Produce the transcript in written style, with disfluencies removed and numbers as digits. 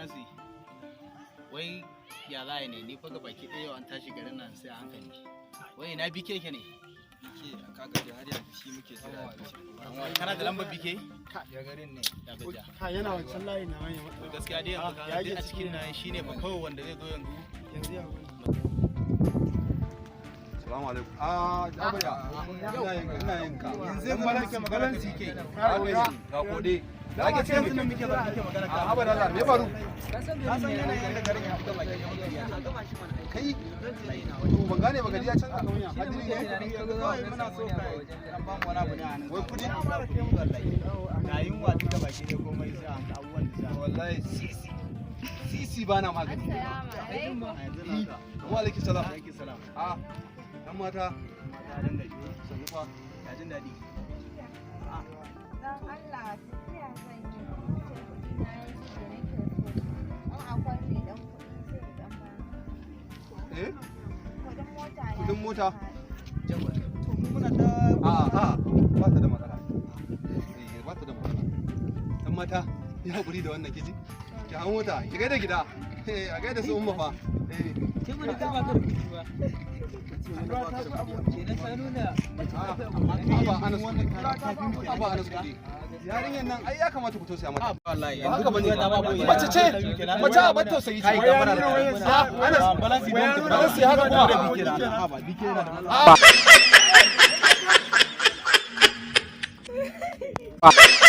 Balansi. Wai ya za ne ni fa baki ɗaya an tashi garin nan sai a hankali. Wai na bike ke ne? Bike kaga da har yanzu shi muke jira. Kana da lambar bike? Ya garin ne. Ya gaja. Ka yana wancan layi na hanyar. To gaskiya dai yanzu ka a cikin nan shine fa kawai wanda zai zo yanzu. Yanzu ya Assalamu alaikum. Jabaya. Ina yin ka. Yanzu yan balansi magana da bike. Ga kode. Da ake ce yanzu nan muke magana ka. Haba da Allah, me faru? Ka san yanayin da garin ya fita baki. Kai. To ban gane ba gari ya canza kauya. Hadiri ne. Kawai muna so kai an ba mu wani abu ne a nan. Wai kudi? Ga yunwa duka baki ne komai sai an abubuwan da za. Wallahi sisi bana magani. Wa alaikum salam. Salam. Dan mata. Dan gaji. Sannu fa. Ya jin daɗi. Dan Allah tafiya zan yi. Na yi shi da nake so. An akwai mai dan kuɗi sai dan ba. Kuɗin mota na. Kudin mota? To muna da ba ta da matsala. Ba ta da matsala. Dan mata, ya haƙuri da wannan kiji. Ki hawo mota, ki gaida gida. A gaida su umma fa. Ke mun da ba ka da kuɗi ba. Kenan ta nuna Aba Anas kudi. Yarinyar nan ai ya kamata ku tausaya mata. wallahi Ba haka bane. Mace ce. Mace a bar tausayi ce. Anas balansi balansi haka kuma da bike da. ba bike da.